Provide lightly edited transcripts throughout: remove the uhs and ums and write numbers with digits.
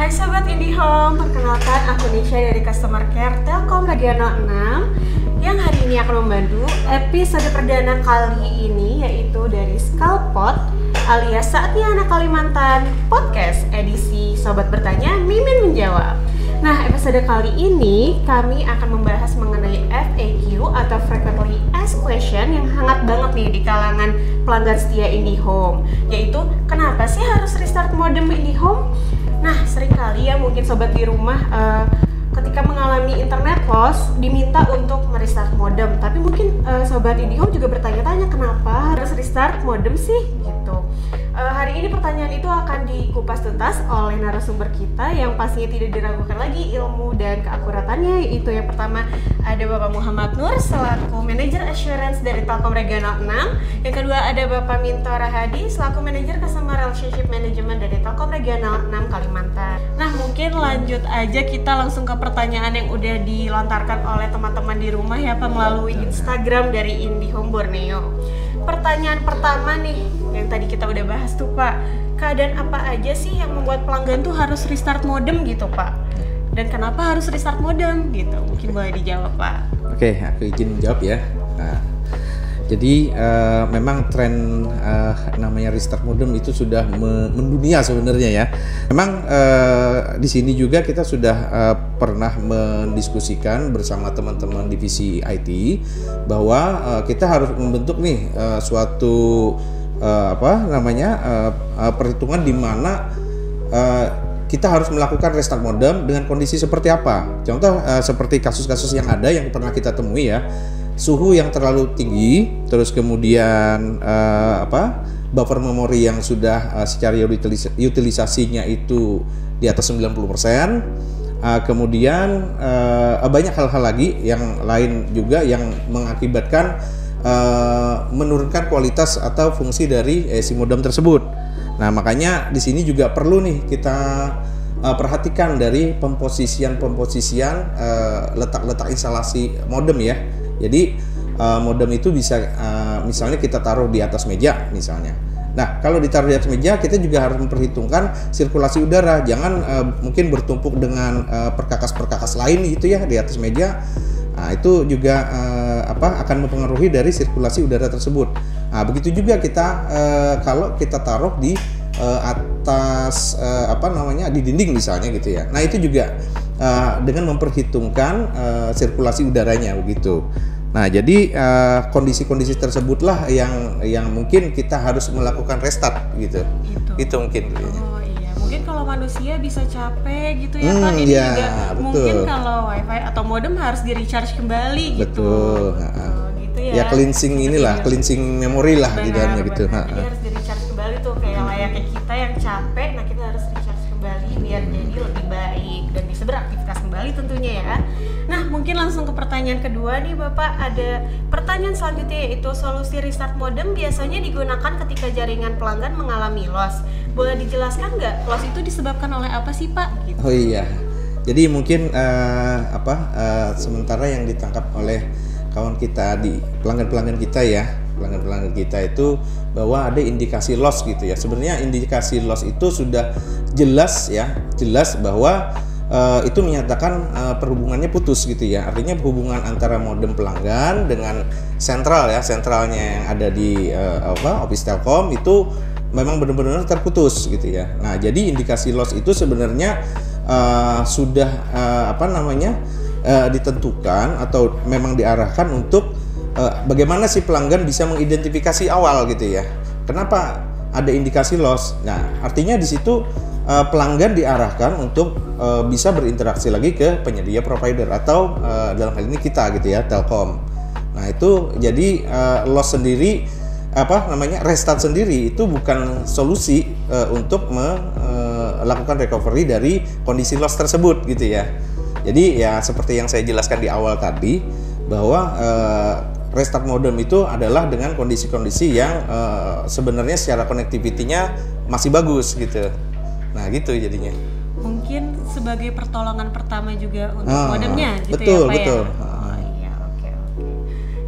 Hai Sobat IndiHome, perkenalkan aku Nisha dari Customer Care Telkom Regional 6 yang hari ini akan membantu episode perdana kali ini, yaitu dari Skalpot alias Saatnya Anak Kalimantan Podcast edisi Sobat Bertanya, Mimin Menjawab. Nah, episode kali ini kami akan membahas mengenai FAQ atau Frequently Asked Question yang hangat banget nih di kalangan pelanggan setia IndiHome, yaitu kenapa sih harus restart modem IndiHome? Nah, seringkali ya mungkin sobat di rumah ketika mengalami internet loss diminta untuk merestart modem, tapi mungkin sobat IndiHome juga bertanya-tanya kenapa harus restart modem sih gitu. Hari ini pertanyaan itu akan dikupas tuntas oleh narasumber kita yang pastinya tidak diragukan lagi ilmu dan keakuratannya, yaitu yang pertama ada Bapak Muhammad Nur selaku Manager Assurance dari Telkom Regional 6. Yang kedua ada Bapak Minto Rahadi selaku Manager Customer Relationship Management dari Telkom Regional 6 Kalimantan. Nah, mungkin lanjut aja kita langsung ke pertanyaan yang udah dilontarkan oleh teman-teman di rumah ya Pak melalui Instagram dari IndiHome Borneo. Pertanyaan pertama nih yang tadi kita udah bahas tuh Pak, keadaan apa aja sih yang membuat pelanggan tuh harus restart modem gitu Pak? Dan kenapa harus restart modem gitu? Mungkin boleh dijawab Pak. Oke, aku izin jawab ya. Jadi memang tren namanya restart modem itu sudah mendunia sebenarnya ya. Memang di sini juga kita sudah pernah mendiskusikan bersama teman-teman divisi IT bahwa kita harus membentuk nih suatu perhitungan di mana kita harus melakukan restart modem dengan kondisi seperti apa. Contoh seperti kasus-kasus yang ada yang pernah kita temui ya. Suhu yang terlalu tinggi, terus kemudian buffer memori yang sudah secara utilisasinya itu di atas 90%, kemudian banyak hal-hal lagi yang lain juga yang mengakibatkan menurunkan kualitas atau fungsi dari si modem tersebut. Nah, makanya di sini juga perlu nih kita perhatikan dari pemposisian letak-letak instalasi modem ya. Jadi modem itu bisa misalnya kita taruh di atas meja misalnya. Nah, kalau ditaruh di atas meja kita juga harus memperhitungkan sirkulasi udara. Jangan mungkin bertumpuk dengan perkakas-perkakas lain gitu ya di atas meja. Nah, itu juga akan mempengaruhi dari sirkulasi udara tersebut. Nah, begitu juga kita kalau kita taruh di atas di dinding misalnya gitu ya. Nah, itu juga dengan memperhitungkan sirkulasi udaranya begitu. Nah, jadi kondisi-kondisi tersebutlah yang mungkin kita harus melakukan restart gitu. Itu mungkin. Oh iya, mungkin kalau manusia bisa capek gitu ya Pak. Ini ya, juga betul. Mungkin kalau wifi atau modem harus di recharge kembali gitu. Betul. Gitu ya. Ya cleansing inilah, cleansing memori lah di dalamnya gitu. Jadi harus di recharge kembali tuh kayak layaknya kita yang capek. Nah, kita harus recharge kembali biar jadi lebih baik dan bisa beraktivitas kembali tentunya ya. Nah, mungkin langsung ke pertanyaan kedua nih Bapak. Ada pertanyaan selanjutnya, yaitu solusi restart modem biasanya digunakan ketika jaringan pelanggan mengalami loss. Boleh dijelaskan nggak loss itu disebabkan oleh apa sih Pak? Gitu. Oh iya, jadi mungkin sementara yang ditangkap oleh kawan kita di pelanggan-pelanggan kita ya, pelanggan-pelanggan kita itu bahwa ada indikasi loss gitu ya. Sebenarnya indikasi loss itu sudah jelas bahwa itu menyatakan perhubungannya putus gitu ya. Artinya hubungan antara modem pelanggan dengan sentralnya yang ada di office Telkom itu memang benar-benar terputus gitu ya. Nah, jadi indikasi loss itu sebenarnya sudah ditentukan atau memang diarahkan untuk bagaimana si pelanggan bisa mengidentifikasi awal gitu ya. Kenapa ada indikasi loss? Nah, artinya di situ pelanggan diarahkan untuk bisa berinteraksi lagi ke penyedia provider atau dalam hal ini kita gitu ya, Telkom. Nah, itu jadi loss sendiri restart sendiri itu bukan solusi untuk melakukan recovery dari kondisi loss tersebut gitu ya. Jadi ya seperti yang saya jelaskan di awal tadi bahwa restart modem itu adalah dengan kondisi-kondisi yang sebenarnya secara connectivity-nya masih bagus gitu. Nah, gitu jadinya. Mungkin sebagai pertolongan pertama juga untuk modemnya gitu betul, ya Pak betul. ya? Oh iya, oke.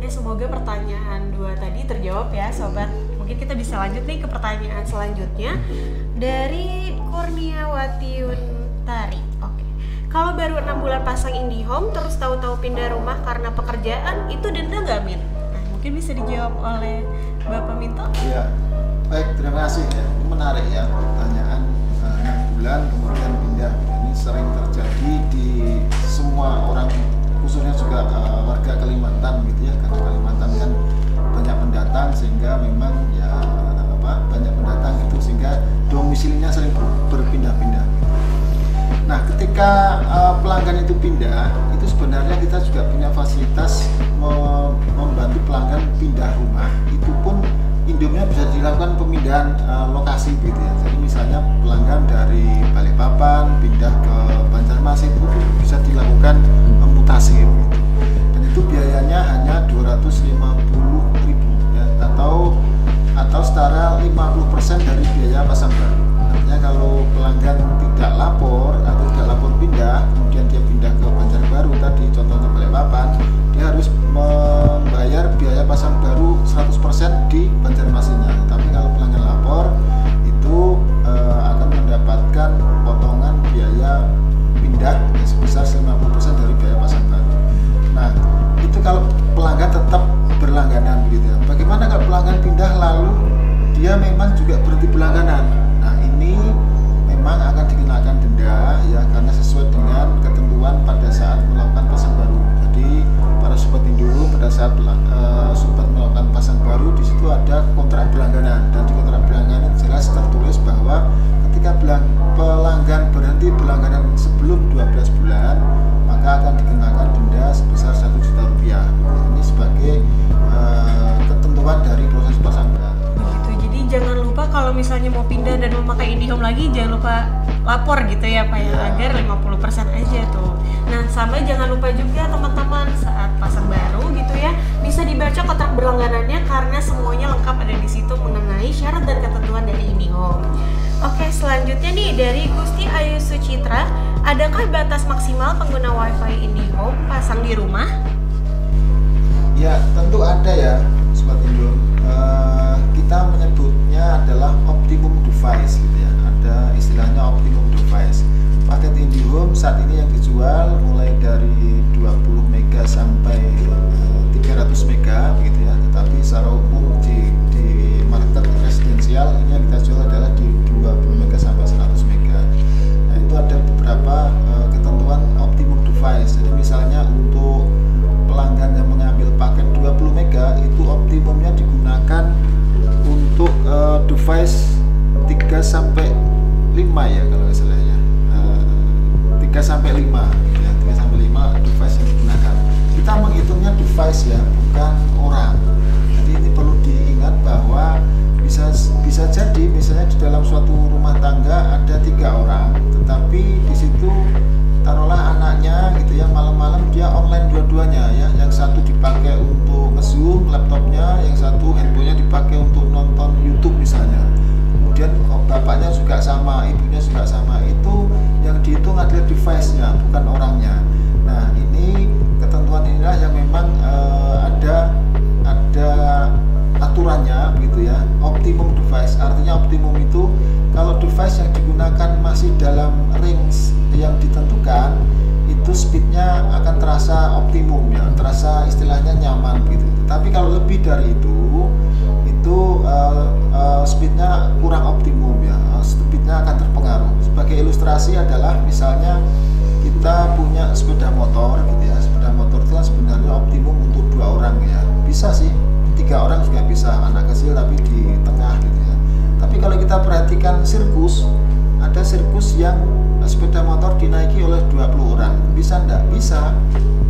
Ya, semoga pertanyaan 2 tadi terjawab ya Sobat. Mungkin kita bisa lanjut nih ke pertanyaan selanjutnya dari Kurniawati Utari. Oke. Kalau baru 6 bulan pasang IndiHome terus tahu-tahu pindah rumah karena pekerjaan, itu denda nggak, Min? Nah, mungkin bisa dijawab oleh Bapak Minto. Ya, baik, terima kasih ya. Ini menarik ya pertanyaan 6 bulan kemudian pindah. Ini sering terjadi di semua orang, khususnya juga warga Kalimantan gitu ya. Karena Kalimantan kan banyak pendatang sehingga memang ya banyak pendatang itu sehingga domisilinya sering berpindah-pindah. Nah, ketika pelanggan itu pindah, itu sebenarnya kita juga punya fasilitas membantu pelanggan pindah rumah. Itu pun Indomie bisa dilakukan pemindahan lokasi gitu ya. Jadi misalnya pelanggan dari Balikpapan pindah ke Banjarmasin itu bisa dilakukan mutasi gitu. Dan itu biayanya hanya 250.000 ya, atau setara 50% dari biaya pasang baru. Artinya kalau pelanggan tidak lapor atau tidak lapor pindah, kemudian dia pindah ke Banjarbaru tadi, contohnya Balikpapan, dia harus membayar biaya pasang baru 100% di Banjarmasinnya. Tapi kalau pelanggan lapor, itu akan mendapatkan potongan biaya pindah sebesar 50% dari biaya pasang baru. Nah, itu kalau pelanggan tetap berlangganan begitu ya. Bagaimana kalau pelanggan pindah lalu dia memang juga berhenti berlangganan? Nah, ini memang akan dikenakan denda ya, karena sesuai dengan ketentuan pada saat melakukan pasang baru. Jadi para sobat Indo pada saat sobat melakukan pasang baru, di situ ada kontrak berlangganan, dan di kontrak berlangganan jelas tertulis bahwa ketika pelanggan berhenti berlangganan sebelum 12 bulan, maka akan dikenakan denda sebesar 1 juta rupiah. Ini sebagai ketentuan dari proses pasang baru. Begitu. Jadi jangan lupa kalau misalnya mau pindah dan mau pakai IndiHome lagi, jangan lupa lapor gitu ya Pak ya, agar 50% aja tuh. Nah, sama jangan lupa juga teman-teman saat pasang baru gitu ya, bisa dibaca kontrak berlangganannya karena semuanya lengkap ada di situ mengenai syarat dan ketentuan dari IndiHome. Oke, selanjutnya nih dari Gusti Ayu Sucitra, adakah batas maksimal pengguna WiFi IndiHome pasang di rumah? Ya, tentu ada ya, Sobat Indo. Kita menyebutnya adalah optimum device gitu ya. Ada istilahnya optimum device. Paket IndiHome saat ini yang dijual mulai dari 20 mega sampai 300 mega gitu ya. Tetapi secara umum di market residensial ini yang kita jual adalah di 20 mega sampai 100 mega. Nah, itu ada beberapa ketentuan optimum device. Jadi misalnya untuk pelanggan yang mengambil paket 20 mega itu optimumnya digunakan untuk device 3 sampai 5 ya kalau nggak salah ya. 3 sampai 5 ya, 3 sampai 5 device yang digunakan. Kita menghitungnya device ya, bukan orang. Jadi ini perlu diingat bahwa bisa jadi misalnya di dalam suatu rumah tangga ada 3 orang, tetapi di situ taruhlah anaknya gitu ya, malam-malam dia online dua-duanya ya, yang satu dipakai untuk nge-zoom laptopnya, yang satu handphonenya dipakai untuk nonton YouTube misalnya. Kemudian bapaknya juga sama, ibunya juga sama. Itu yang dihitung adalah device-nya, bukan orangnya. Nah, ini ketentuan inilah yang memang ada aturannya gitu ya. Optimum device, artinya optimum itu kalau device yang digunakan masih dalam range yang ditentukan, itu speednya akan terasa optimum ya, terasa istilahnya nyaman gitu. Tapi kalau lebih dari itu speednya kurang optimum ya, speednya akan terpengaruh. Sebagai ilustrasi adalah misalnya kita punya sepeda motor gitu ya, sepeda motor itu kan sebenarnya optimum untuk 2 orang ya, bisa sih 3 orang juga bisa, anak kecil tapi di tengah gitu ya. Tapi kalau kita perhatikan sirkus, ada sirkus yang sepeda motor dinaiki oleh 20 orang, bisa enggak? Bisa.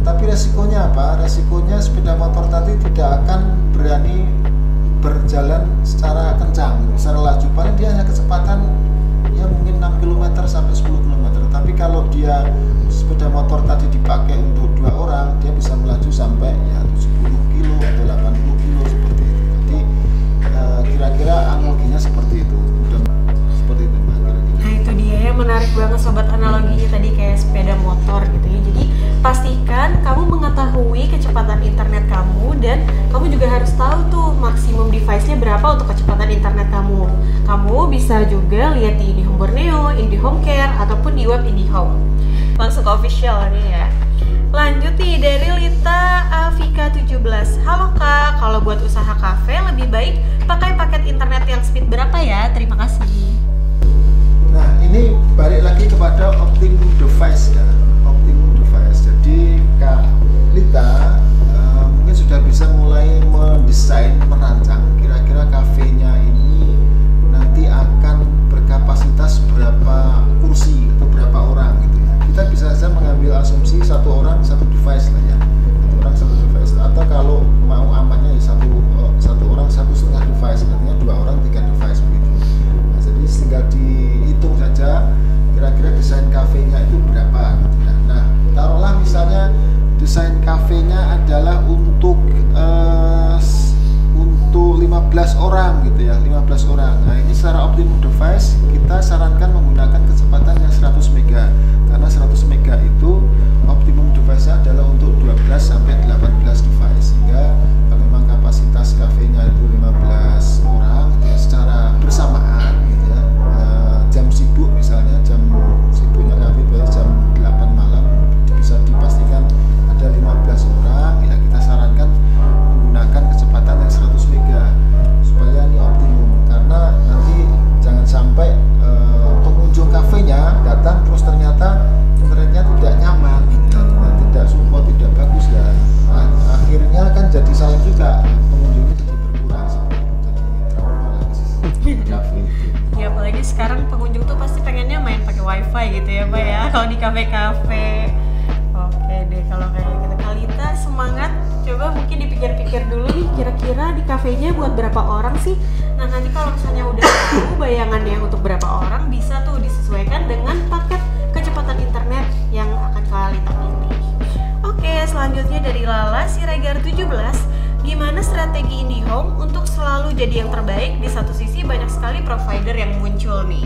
Tapi resikonya apa? Resikonya sepeda motor tadi tidak akan berani berjalan secara kencang, secara laju. Paling dia hanya kecepatan ya mungkin 6 km sampai 10 km. Tapi kalau dia sepeda motor tadi dipakai untuk 2 orang, dia bisa melaju sampai ya 70 kilo atau 80 kilo seperti itu. Jadi kira-kira analoginya seperti itu. Seperti itu Mbak, kira-kira. Nah, itu dia yang menarik banget sobat, analoginya tadi kayak sepeda motor gitu ya. Jadi Pastikan kamu mengetahui kecepatan internet kamu dan kamu juga harus tahu tuh maksimum device-nya berapa untuk kecepatan internet kamu. Kamu bisa juga lihat di IndiHome Borneo, IndiHome Care, ataupun di web IndiHome. Langsung ke official nih ya. Lanjut nih dari Lita Avika 17. Halo Kak, kalau buat usaha kafe lebih baik pakai paket internet yang speed berapa ya? Terima kasih. Nah, ini balik lagi kepada optimum device ya. Optimum device. Jadi Kak Lita mungkin sudah bisa mulai mendesain, merancang kira-kira kafenya ini nanti akan berkapasitas berapa kursi atau berapa orang gitu ya. Kita bisa saja mengambil asumsi satu orang satu device lah ya. Satu orang satu device. Atau kalau mau amannya ya satu orang satu setengah device. Artinya 2 orang 3 device begitu. Nah, jadi tinggal dihitung saja kira-kira desain kafenya itu berapa gitu ya. Nah, taruhlah misalnya desain kafenya adalah untuk 15 orang gitu ya, 15 orang. Nah, ini secara optimum device kita sarankan menggunakan kecepatan yang 100 mega. Karena 100 mega itu optimum device-nya adalah untuk 12 sampai 18 device. Sehingga kalau memang kapasitas kafenya itu 15 orang gitu ya, secara bersamaan gitu ya. Jam sibuk misalnya, jam sibuknya kafe biasanya jam 8 malam bisa dipastikan ada 15 orang ya, kita sarankan menggunakan kecepatan yang 100 mega supaya ini optimum. Karena nanti jangan sampai pengunjung kafenya datang terus ternyata internetnya tidak nyaman ya, tidak support, tidak bagus ya. Nah, akhirnya kan jadi sayang juga, pengunjungnya jadi berkurang, jadi trauma lagi kafe itu. Ya apalagi sekarang pengunjung tuh pasti pengennya main pakai wifi gitu ya Pak ya, kalau di kafe-kafe. Oke deh kalau kayak gitu. Kalita semangat, coba mungkin dipikir-pikir dulu nih kira-kira di kafenya buat berapa orang sih. Nah nanti kalau misalnya udah tahu bayangannya untuk berapa orang, bisa tuh disesuaikan dengan paket kecepatan internet yang akan Kalita pilih. Oke, selanjutnya dari Lala Siregar 17. Gimana strategi IndiHome untuk selalu jadi yang terbaik? Di satu sisi banyak sekali provider yang muncul nih.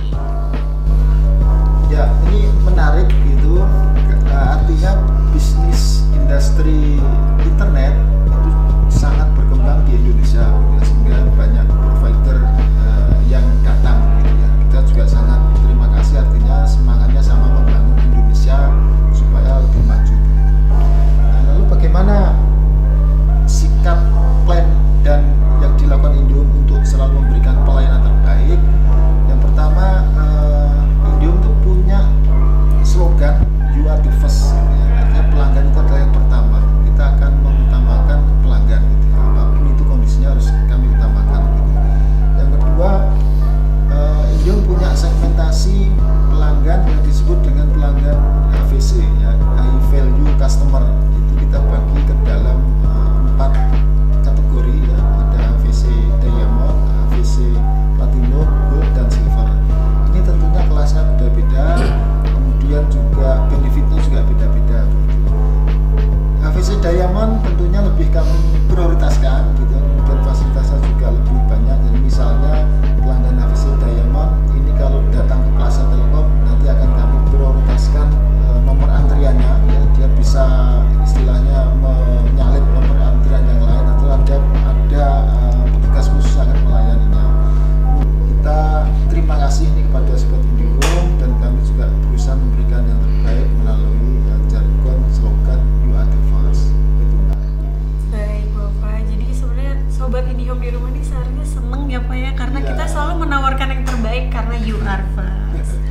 Ya, ini menarik gitu. Artinya bisnis industri internet itu sangat berkembang di Indonesia gitu, sehingga banyak provider yang datang gitu ya. Kita juga sangat terima kasih, artinya semangatnya sama membangun Indonesia supaya lebih maju. Nah, lalu bagaimana sikap, plan dan yang dilakukan IndiHome untuk selalu memberikan pelayanan terbaik? Yang pertama, IndiHome itu punya slogan "You are the first", gitu ya. Artinya pelanggan itu adalah yang pertama. Kita akan mengutamakan pelanggan gitu ya. Apapun itu kondisinya harus kami utamakan gitu. Yang kedua, IndiHome punya segmentasi pelanggan yang disebut dengan pelanggan HVC ya, High Value Customer. Itu kita bagi ke dalam 4 kategori ya. Ada HVC Diamond, HVC Platinum, Gold, dan Silver. Ini tentunya kelasnya beda-beda, kemudian juga benefitnya juga beda-beda. HVC Diamond tentunya lebih kami prioritaskan gitu, kemudian fasilitasnya juga lebih banyak. Jadi misalnya pelanggan HVC Diamond ini kalau datang ke Plaza Telkom nanti akan kami prioritaskan nomor antriannya ya, dia bisa istilahnya menyalip nomor antrian yang lain atau ada petugas khusus yang akan melayaninya. Kita terima kasih nih kepada Sobat IndiHome dan kami juga berusaha memberikan yang terbaik melalui jargon slogan "You are the first". Itu Mbak. Baik Bapak, jadi sebenarnya Sobat IndiHome di rumah ini seharusnya seneng ya Pak ya, karena Iya. kita selalu menawarkan yang terbaik karena you are first.